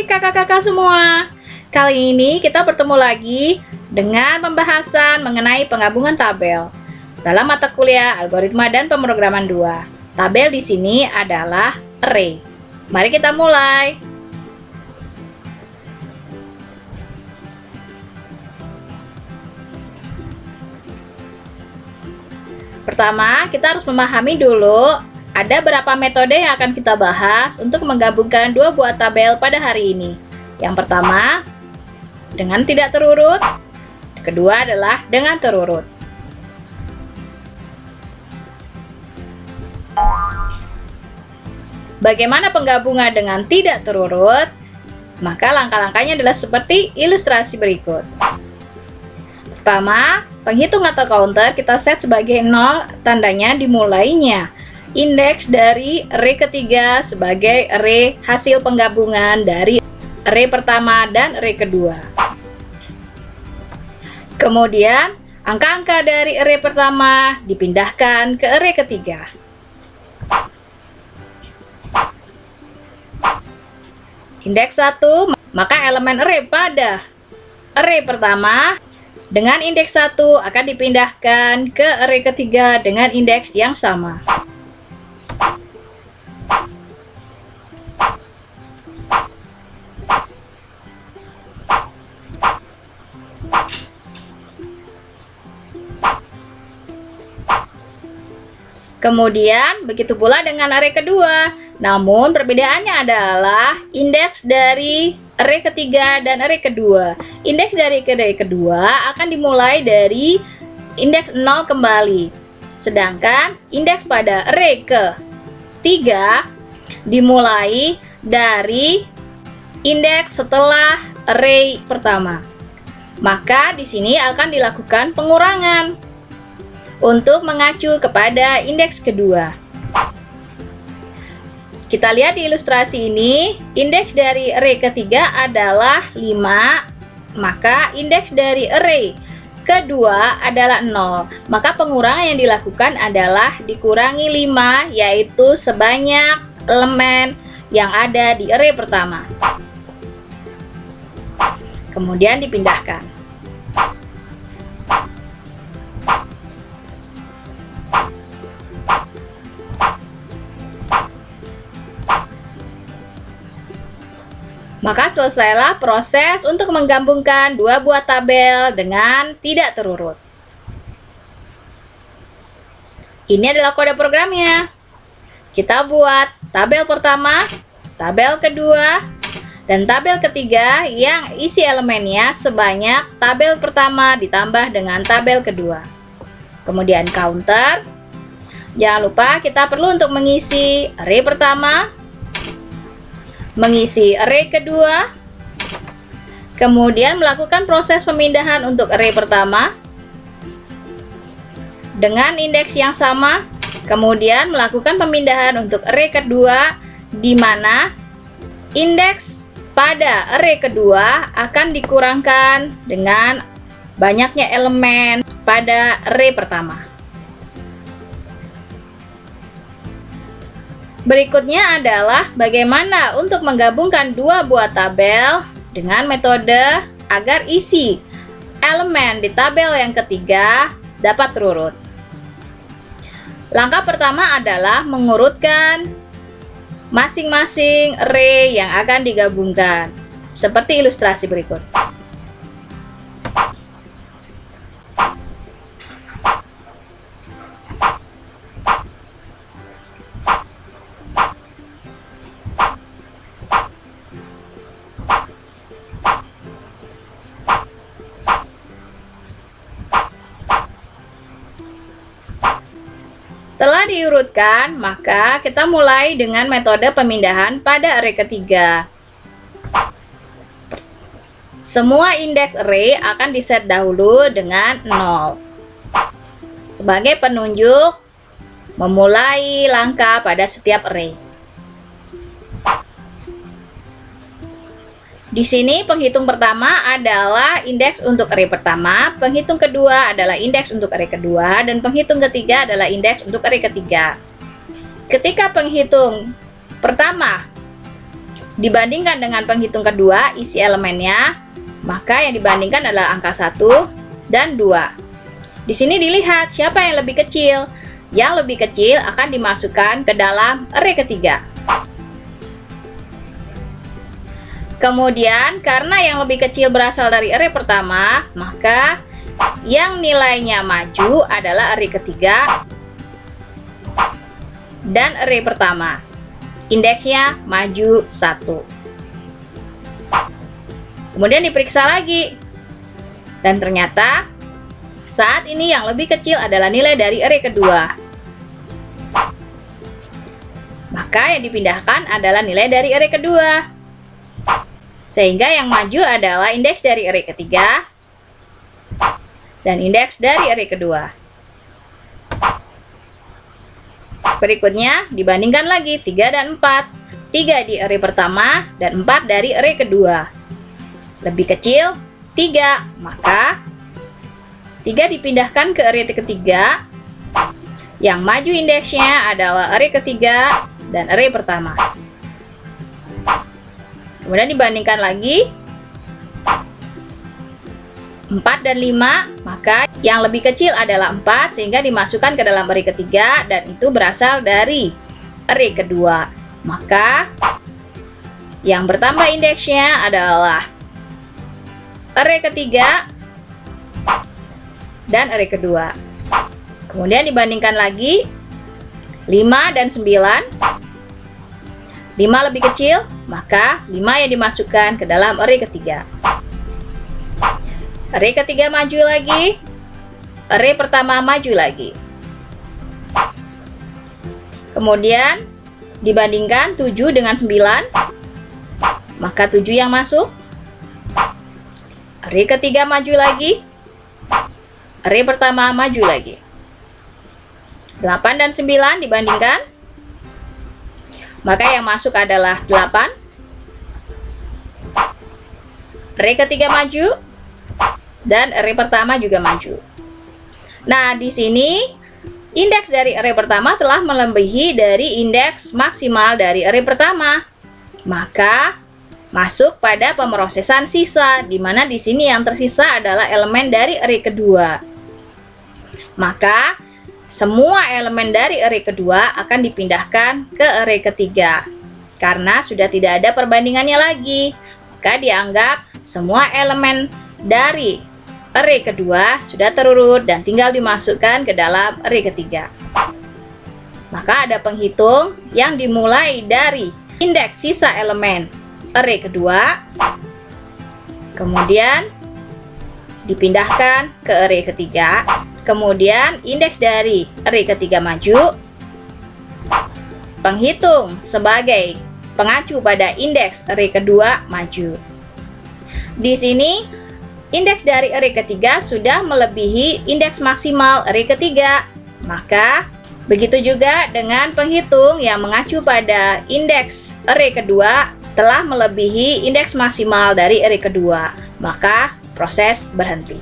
kakak-kakak semua. Kali ini kita bertemu lagi dengan pembahasan mengenai penggabungan tabel dalam mata kuliah Algoritma dan Pemrograman 2. Tabel di sini adalah array. Mari kita mulai. Pertama, kita harus memahami dulu ada berapa metode yang akan kita bahas untuk menggabungkan dua buah tabel pada hari ini. Yang pertama, dengan tidak terurut. Kedua adalah dengan terurut. Bagaimana penggabungan dengan tidak terurut? Maka langkah-langkahnya adalah seperti ilustrasi berikut. Pertama, penghitung atau counter kita set sebagai 0, tandanya dimulainya. Indeks dari array ketiga sebagai array hasil penggabungan dari array pertama dan array kedua. Kemudian, angka-angka dari array pertama dipindahkan ke array ketiga. Indeks 1, maka elemen array pada array pertama dengan indeks 1 akan dipindahkan ke array ketiga dengan indeks yang sama. Kemudian, begitu pula dengan array kedua. Namun, perbedaannya adalah indeks dari array ketiga dan array kedua. Indeks dari array kedua akan dimulai dari indeks 0 kembali. Sedangkan, indeks pada array ketiga dimulai dari indeks setelah array pertama. Maka, di sini akan dilakukan pengurangan untuk mengacu kepada indeks kedua. Kita lihat di ilustrasi ini, indeks dari array ketiga adalah 5, maka indeks dari array kedua adalah 0. Maka pengurangan yang dilakukan adalah dikurangi 5, yaitu sebanyak elemen yang ada di array pertama. Kemudian dipindahkan. Maka selesailah proses untuk menggabungkan dua buah tabel dengan tidak terurut. Ini adalah kode programnya. Kita buat tabel pertama, tabel kedua, dan tabel ketiga yang isi elemennya sebanyak tabel pertama ditambah dengan tabel kedua. Kemudian counter. Jangan lupa kita perlu untuk mengisi array pertama, mengisi array kedua, kemudian melakukan proses pemindahan untuk array pertama dengan indeks yang sama, kemudian melakukan pemindahan untuk array kedua, di mana indeks pada array kedua akan dikurangkan dengan banyaknya elemen pada array pertama. Berikutnya adalah bagaimana untuk menggabungkan dua buah tabel dengan metode agar isi elemen di tabel yang ketiga dapat terurut. Langkah pertama adalah mengurutkan masing-masing array yang akan digabungkan, seperti ilustrasi berikut. Setelah diurutkan, maka kita mulai dengan metode pemindahan pada array ketiga. Semua indeks array akan diset dahulu dengan 0 sebagai penunjuk memulai langkah pada setiap array. Di sini penghitung pertama adalah indeks untuk array pertama, penghitung kedua adalah indeks untuk array kedua, dan penghitung ketiga adalah indeks untuk array ketiga. Ketika penghitung pertama dibandingkan dengan penghitung kedua isi elemennya, maka yang dibandingkan adalah angka 1 dan 2. Di sini dilihat siapa yang lebih kecil. Yang lebih kecil akan dimasukkan ke dalam array ketiga. Kemudian karena yang lebih kecil berasal dari array pertama, maka yang nilainya maju adalah array ketiga dan array pertama. Indeksnya maju 1. Kemudian diperiksa lagi. Dan ternyata saat ini yang lebih kecil adalah nilai dari array kedua. Maka yang dipindahkan adalah nilai dari array kedua. Sehingga yang maju adalah indeks dari array ketiga dan indeks dari array kedua. Berikutnya dibandingkan lagi 3 dan 4. 3 di array pertama dan 4 dari array kedua. Lebih kecil 3, maka 3 dipindahkan ke array ketiga. Yang maju indeksnya adalah array ketiga dan array pertama. Kemudian dibandingkan lagi 4 dan 5, maka yang lebih kecil adalah 4 sehingga dimasukkan ke dalam array ketiga dan itu berasal dari array kedua. Maka yang bertambah indeksnya adalah array ketiga dan array kedua. Kemudian dibandingkan lagi 5 dan 9. 5 lebih kecil, maka 5 yang dimasukkan ke dalam array ketiga. Array ketiga maju lagi, array pertama maju lagi. Kemudian dibandingkan 7 dengan 9, maka 7 yang masuk. Array ketiga maju lagi, array pertama maju lagi. 8 dan 9 dibandingkan, maka yang masuk adalah 8. Array ketiga maju dan array pertama juga maju. Nah, di sini indeks dari array pertama telah melebihi dari indeks maksimal dari array pertama. Maka masuk pada pemrosesan sisa, di mana di sini yang tersisa adalah elemen dari array kedua. Maka semua elemen dari array kedua akan dipindahkan ke array ketiga. Karena sudah tidak ada perbandingannya lagi, maka dianggap semua elemen dari array kedua sudah terurut dan tinggal dimasukkan ke dalam array ketiga. Maka ada penghitung yang dimulai dari indeks sisa elemen array kedua, kemudian dipindahkan ke array ketiga, kemudian indeks dari array ketiga maju, penghitung sebagai pengacu pada indeks array kedua maju. Di sini indeks dari array ketiga sudah melebihi indeks maksimal array ketiga. Maka begitu juga dengan penghitung yang mengacu pada indeks array kedua telah melebihi indeks maksimal dari array kedua. Maka proses berhenti.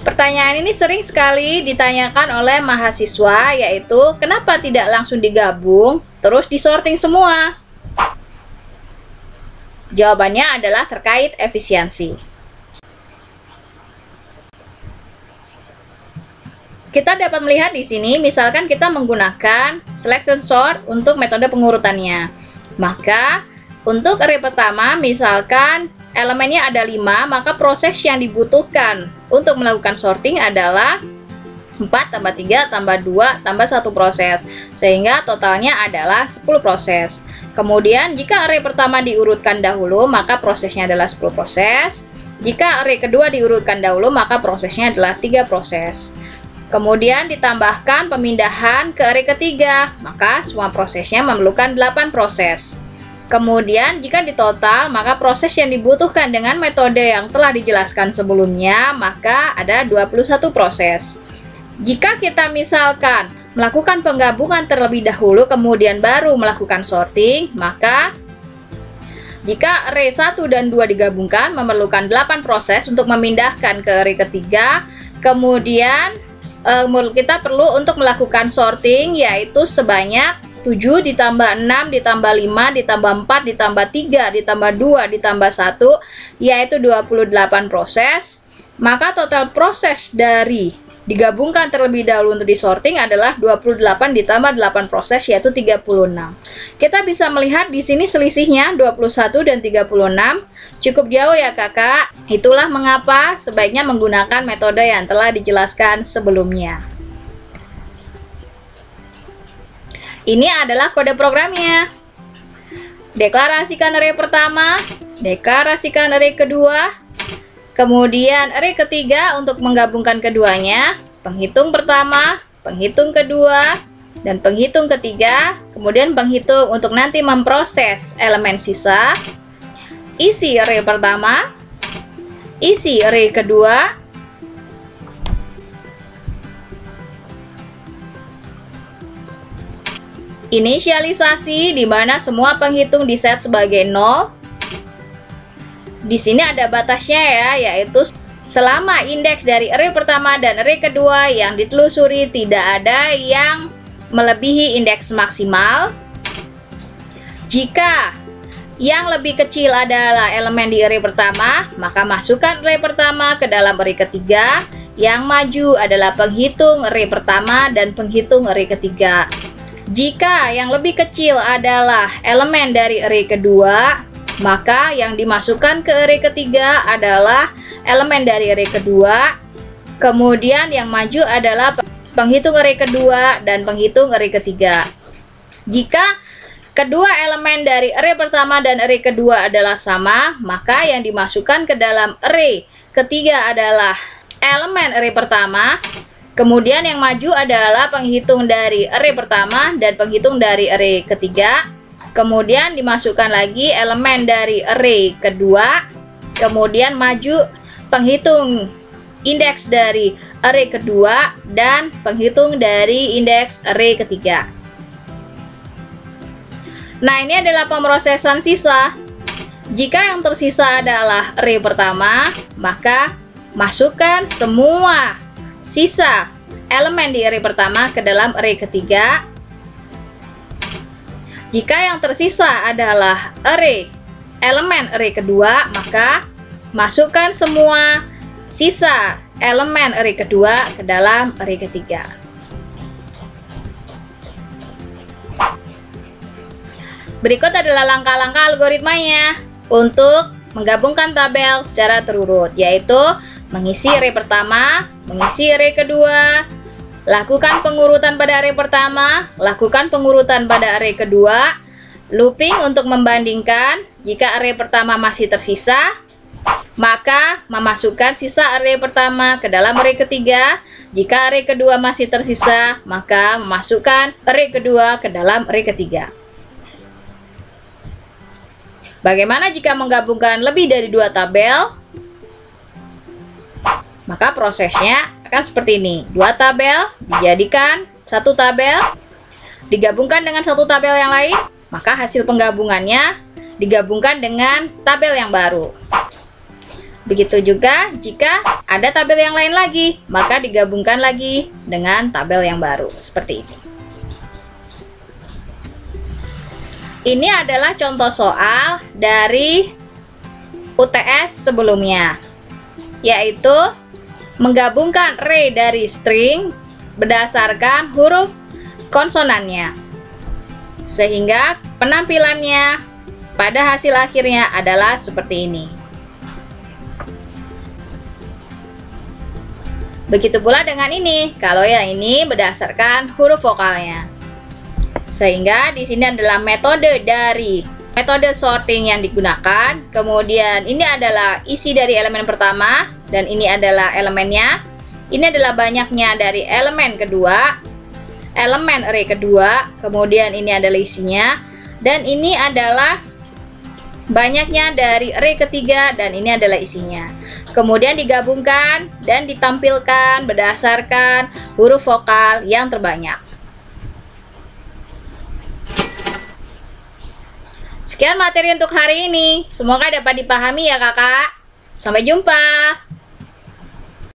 Pertanyaan ini sering sekali ditanyakan oleh mahasiswa, yaitu kenapa tidak langsung digabung terus disorting semua? Jawabannya adalah terkait efisiensi. Kita dapat melihat di sini, misalkan kita menggunakan selection sort untuk metode pengurutannya. Maka untuk array pertama, misalkan elemennya ada 5, maka proses yang dibutuhkan untuk melakukan sorting adalah 4 tambah 3 tambah 2 tambah 1 proses, sehingga totalnya adalah 10 proses. Kemudian jika array pertama diurutkan dahulu, maka prosesnya adalah 10 proses. Jika array kedua diurutkan dahulu, maka prosesnya adalah 3 proses. Kemudian ditambahkan pemindahan ke array ketiga, maka semua prosesnya memerlukan 8 proses. Kemudian jika ditotal, maka proses yang dibutuhkan dengan metode yang telah dijelaskan sebelumnya, maka ada 21 proses. Jika kita misalkan melakukan penggabungan terlebih dahulu, kemudian baru melakukan sorting, maka jika array 1 dan 2 digabungkan, memerlukan 8 proses untuk memindahkan ke array ketiga. Kemudian kita perlu untuk melakukan sorting, yaitu sebanyak 7 ditambah 6 ditambah 5 ditambah 4 ditambah 3 ditambah 2 ditambah 1, yaitu 28 proses. Maka total proses dari digabungkan terlebih dahulu untuk disorting adalah 28 ditambah 8 proses, yaitu 36. Kita bisa melihat di sini selisihnya 21 dan 36 cukup jauh ya kakak. Itulah mengapa sebaiknya menggunakan metode yang telah dijelaskan sebelumnya. Ini adalah kode programnya. Deklarasikan array pertama, deklarasikan array kedua, kemudian array ketiga untuk menggabungkan keduanya, penghitung pertama, penghitung kedua, dan penghitung ketiga, kemudian penghitung untuk nanti memproses elemen sisa, isi array pertama, isi array kedua, inisialisasi di mana semua penghitung diset sebagai 0. Di sini ada batasnya ya, yaitu selama indeks dari array pertama dan array kedua yang ditelusuri tidak ada yang melebihi indeks maksimal. Jika yang lebih kecil adalah elemen di array pertama, maka masukkan array pertama ke dalam array ketiga. Yang maju adalah penghitung array pertama dan penghitung array ketiga. Jika yang lebih kecil adalah elemen dari array kedua, maka yang dimasukkan ke array ketiga adalah elemen dari array kedua. Kemudian yang maju adalah penghitung array kedua dan penghitung array ketiga. Jika kedua elemen dari array pertama dan array kedua adalah sama, maka yang dimasukkan ke dalam array ketiga adalah elemen array pertama. Kemudian yang maju adalah penghitung dari array pertama dan penghitung dari array ketiga. Kemudian dimasukkan lagi elemen dari array kedua. Kemudian maju penghitung indeks dari array kedua dan penghitung dari indeks array ketiga. Nah, ini adalah pemrosesan sisa. Jika yang tersisa adalah array pertama, maka masukkan semua sisa elemen di array pertama ke dalam array ketiga. Jika yang tersisa adalah elemen array kedua, maka masukkan semua sisa elemen array kedua ke dalam array ketiga. Berikut adalah langkah-langkah algoritmanya untuk menggabungkan tabel secara terurut, yaitu mengisi array pertama, mengisi array kedua, lakukan pengurutan pada array pertama, lakukan pengurutan pada array kedua, looping untuk membandingkan. Jika array pertama masih tersisa, maka memasukkan sisa array pertama ke dalam array ketiga. Jika array kedua masih tersisa, maka memasukkan array kedua ke dalam array ketiga. Bagaimana jika menggabungkan lebih dari 2 tabel? Maka prosesnya akan seperti ini. 2 tabel dijadikan 1 tabel, digabungkan dengan 1 tabel yang lain, maka hasil penggabungannya digabungkan dengan tabel yang baru. Begitu juga jika ada tabel yang lain lagi, maka digabungkan lagi dengan tabel yang baru, seperti ini. Ini adalah contoh soal dari UTS sebelumnya, yaitu menggabungkan array dari string berdasarkan huruf konsonannya, sehingga penampilannya pada hasil akhirnya adalah seperti ini. Begitu pula dengan ini, kalau yang ini berdasarkan huruf vokalnya. Sehingga di sini adalah metode sorting yang digunakan. Kemudian ini adalah isi dari elemen pertama dan ini adalah elemennya. Ini adalah banyaknya dari elemen kedua, elemen array kedua. Kemudian ini adalah isinya, dan ini adalah banyaknya dari array ketiga, dan ini adalah isinya. Kemudian digabungkan dan ditampilkan berdasarkan huruf vokal yang terbanyak. Sekian materi untuk hari ini. Semoga dapat dipahami ya kakak. Sampai jumpa.